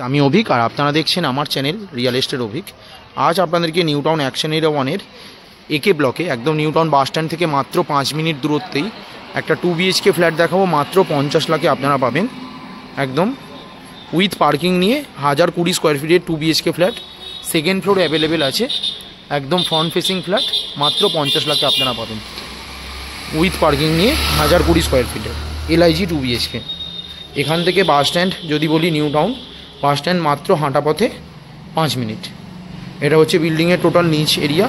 আমি অভিক আর আপনারা দেখছেন আমার চ্যানেল রিয়েল এস্টেট অভিক। আজ আপনাদেরকে নিউ টাউন অ্যাকশন এরিয়া 1-এর একে ব্লকে একদম নিউ টাউন বাস স্ট্যান্ড থেকে মাত্র 5 মিনিট দূরত্বেই একটা 2 BHK ফ্ল্যাট দেখাবো। মাত্র 50 লাখে আপনারা পাবেন, একদম উইথ পার্কিং নিয়ে 1020 স্কোয়ার ফিটের 2 BHK flat. Second floor available আছে, একদম ফ্রন্ট ফেসিং ফ্ল্যাট। মাত্র 50 লাখে আপনারা পাবেন উইথ পার্কিং নিয়ে 1020 স্কোয়ার ফিটের LIG 2 BHK। এখান থেকে বাস স্ট্যান্ড যদি বলি, নিউ টাউন বাস স্ট্যান্ড মাত্র হাঁটা পথে 5 মিনিট। এটা হচ্ছে বিল্ডিংয়ের টোটাল নিচ এরিয়া।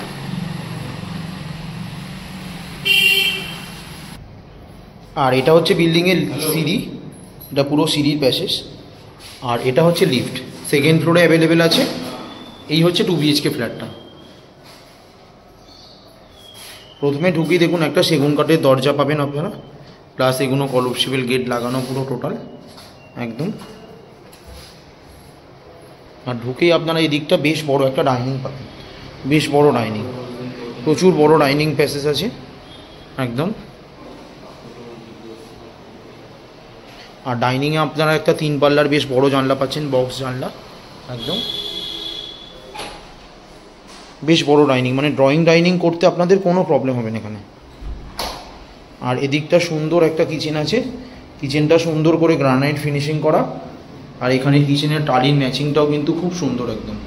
আর এটা হচ্ছে বিল্ডিংয়ের সিঁড়ি, এটা পুরো সিঁড়ির প্যাসেজ। আর এটা হচ্ছে লিফট, সেকেন্ড ফ্লোরে অ্যাভেলেবেল আছে। এই হচ্ছে 2 BHK ফ্ল্যাটটা। প্রথমে ঢুকিয়ে দেখুন একটা সেগুন কাঠের দরজা পাবেন আপনারা, প্লাস এগুলো কলপসিবল গেট লাগানো পুরো টোটাল একদম। আর ঢুকেই আপনারা এই দিকটা বেশ বড় একটা ডাইনিং পাবেন, বেশ বড় ডাইনিং, প্রচুর বড় ডাইনিং প্যাসেজ আছে একদম। আর ডাইনিংয়ে আপনারা একটা 3 পাল্লার বেশ বড় জানলা পাচ্ছেন, বক্স জানলা একদম। বেশ বড় ডাইনিং, মানে ড্রয়িং ডাইনিং করতে আপনাদের কোনো প্রবলেম হবে না এখানে। আর এদিকটা সুন্দর একটা কিচেন আছে, কিচেনটা সুন্দর করে গ্রানাইট ফিনিশিং করা। আর এখানে কিচেনের টালির ম্যাচিংটাও কিন্তু খুব সুন্দর একদম।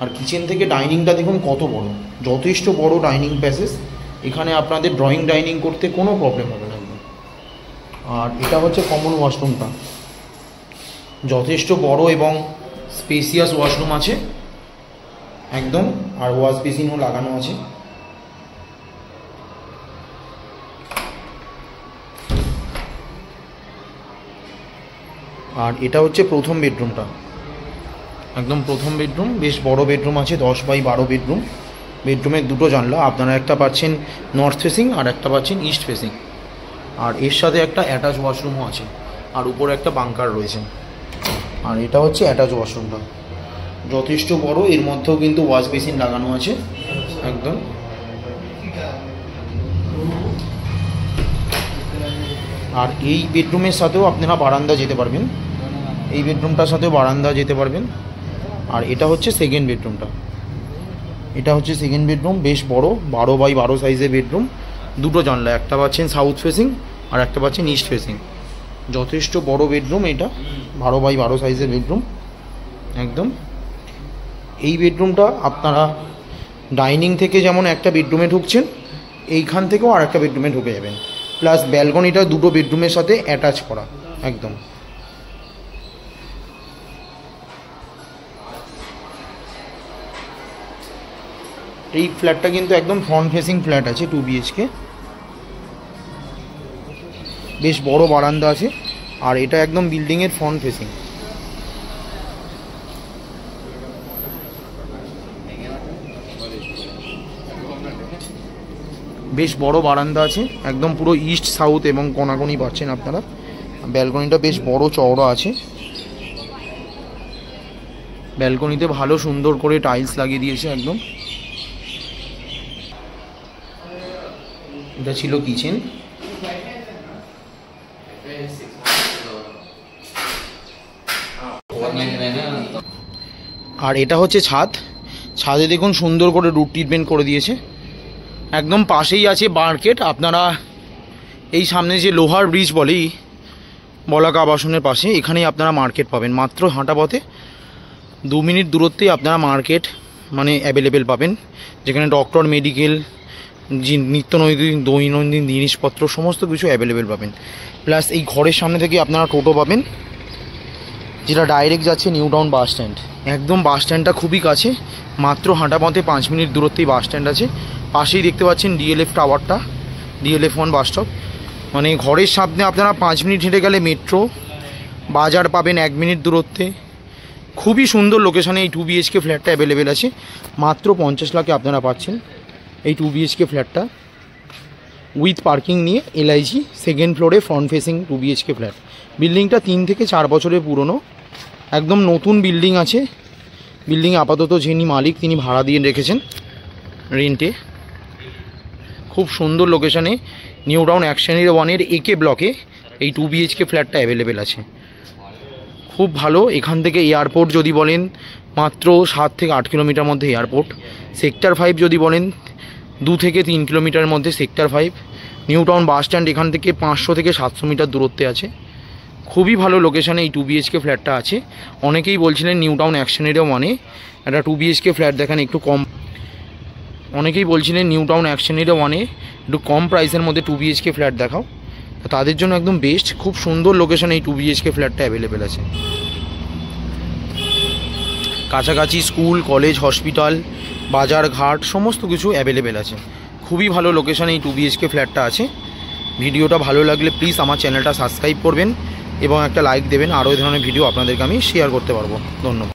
আর কিচেন থেকে ডাইনিংটা দেখুন কত বড়, যথেষ্ট বড় ডাইনিং প্যাসেজ। এখানে আপনাদের ড্রয়িং ডাইনিং করতে কোনো প্রবলেম হবে না একদম। আর এটা হচ্ছে কমন ওয়াশরুমটা, যথেষ্ট বড় এবং স্পেসিয়াস ওয়াশরুম আছে একদম। আর ওয়াশ বেসিনও লাগানো আছে। আর এটা হচ্ছে প্রথম বেডরুমটা, একদম প্রথম বেডরুম। বেশ বড় বেডরুম আছে, 10x12 বেডরুম। বেডরুমের দুটো জানলা আপনারা, একটা পাচ্ছেন নর্থ ফেসিং আর একটা পাচ্ছেন ইস্ট ফেসিং। আর এর সাথে একটা অ্যাটাচ ওয়াশরুমও আছে, আর উপরে একটা বাঙ্কার রয়েছে। আর এটা হচ্ছে অ্যাটাচ ওয়াশরুমটা, যথেষ্ট বড়। এর মধ্যেও কিন্তু ওয়াশ বেসিন লাগানো আছে একদম। আর এই বেডরুমের সাথেও আপনারা বারান্দা যেতে পারবেন, এই বেডরুমটার সাথেও বারান্দা যেতে পারবেন। আর এটা হচ্ছে সেকেন্ড বেডরুমটা, এটা হচ্ছে সেকেন্ড বেডরুম, বেশ বড় 12x12 সাইজের বেডরুম। দুটো জানলা, একটা পাচ্ছেন সাউথ ফেসিং আর একটা পাচ্ছেন ইস্ট ফেসিং। যথেষ্ট বড় বেডরুম, এটা 12x12 সাইজের বেডরুম একদম। এই বেডরুমটা আপনারা ডাইনিং থেকে যেমন একটা বেডরুমে ঢুকছেন, এইখান থেকেও আর একটা বেডরুমে ঢুকে যাবেন। প্লাস ব্যালকনিটা দুটো বেডরুমের সাথে অ্যাটাচ করা একদম। এই ফ্ল্যাটটা কিন্তু একদম ফ্রন্ট ফেসিং ফ্ল্যাট আছে, 2 BHK। বেশ বড় বারান্দা আছে। আর এটা একদম বিল্ডিংয়ের ফ্রন্ট ফেসিং। বেশ বড় বারান্দা আছে একদম, পুরো ইস্ট সাউথ এবং কোনাকুনি পাচ্ছেন আপনারা। ব্যালকনিটা বেশ বড় চওড়া আছে। ব্যালকনিতে ভালো সুন্দর করে টাইলস লাগিয়ে দিয়েছে একদম। এটা ছিল কিচেন। আর এটা হচ্ছে ছাদ। ছাদে দেখুন সুন্দর করে রুট ট্রিটমেন্ট করে দিয়েছে একদম। পাশেই আছে মার্কেট। আপনারা এই সামনে যে লোহার ব্রিজ বলেই বলাকা আবাসনের পাশে, এখানেই আপনারা মার্কেট পাবেন। মাত্র হাঁটা পথে 2 মিনিট দূরত্বেই আপনারা মার্কেট মানে অ্যাভেলেবেল পাবেন, যেখানে ডক্টর, মেডিকেল, নিত্য দৈনন্দিন জিনিসপত্র সমস্ত কিছু অ্যাভেলেবেল পাবেন। প্লাস এই ঘরের সামনে থেকে আপনারা টোটো পাবেন, যেটা ডাইরেক্ট যাচ্ছে নিউ টাউন বাস স্ট্যান্ড। একদম বাস স্ট্যান্ডটা খুবই কাছে, মাত্র হাঁটা পথে 5 মিনিট দূরত্বেই বাস স্ট্যান্ড আছে। পাশেই দেখতে পাচ্ছেন DLF টাওয়ারটা, DLF 1 বাস স্টপ। মানে ঘরের সামনে আপনারা 5 মিনিট হেঁটে গেলে মেট্রো, বাজার পাবেন 1 মিনিট দূরত্বে। খুবই সুন্দর লোকেশানে এই 2 BHK ফ্ল্যাটটা অ্যাভেলেবেল আছে। মাত্র 50 লাখে আপনারা পাচ্ছেন এই 2 BHK ফ্ল্যাটটা উইথ পার্কিং নিয়ে LIG সেকেন্ড ফ্লোরে ফ্রন্ট ফেসিং 2 BHK ফ্ল্যাট। বিল্ডিংটা 3 থেকে 4 বছরের পুরনো, একদম নতুন বিল্ডিং আছে। বিল্ডিং আপাতত যিনি মালিক তিনি ভাড়া দিয়ে রেখেছেন রেন্টে। খুব সুন্দর লোকেশানে নিউ টাউন অ্যাকশন এরিয়া 1-এর একে ব্লকে এই 2 BHK ফ্ল্যাটটা অ্যাভেলেবেল আছে। খুব ভালো। এখান থেকে এয়ারপোর্ট যদি বলেন মাত্র 7 থেকে 8 কিলোমিটার মধ্যে এয়ারপোর্ট। সেক্টর 5 যদি বলেন 2 থেকে 3 কিলোমিটার মধ্যে sector 5। New town bus stand এখান থেকে 500 থেকে 700 মিটার দূরত্বে আছে। খুবই ভালো লোকেশানে এই 2 BHK ফ্ল্যাটটা আছে। অনেকেই বলছিলেন নিউ টাউন অ্যাকশনেরও মানে একটা 2 BHK ফ্ল্যাট দেখেন একটু কম, অনেকেই বলছিলেন নিউ টাউন অ্যাকশনেরও মানে একটু কম প্রাইসের মধ্যে 2 BHK ফ্ল্যাট দেখাও, তাদের জন্য একদম বেস্ট। খুব সুন্দর লোকেশানে এই 2 BHK ফ্ল্যাটটা অ্যাভেলেবেল আছে। কাছাকাছি স্কুল, কলেজ, হসপিটাল, বাজার ঘাট সমস্ত কিছু অ্যাভেলেবেল আছে। খুবই ভালো লোকেশানে এই 2 BHK ফ্ল্যাটটা আছে। ভিডিওটা ভালো লাগলে প্লিজ আমার চ্যানেলটা সাবস্ক্রাইব করবেন এবং একটা লাইক দেবেন। আরও এই ধরনের ভিডিও আপনাদেরকে আমি শেয়ার করতে পারবো। ধন্যবাদ।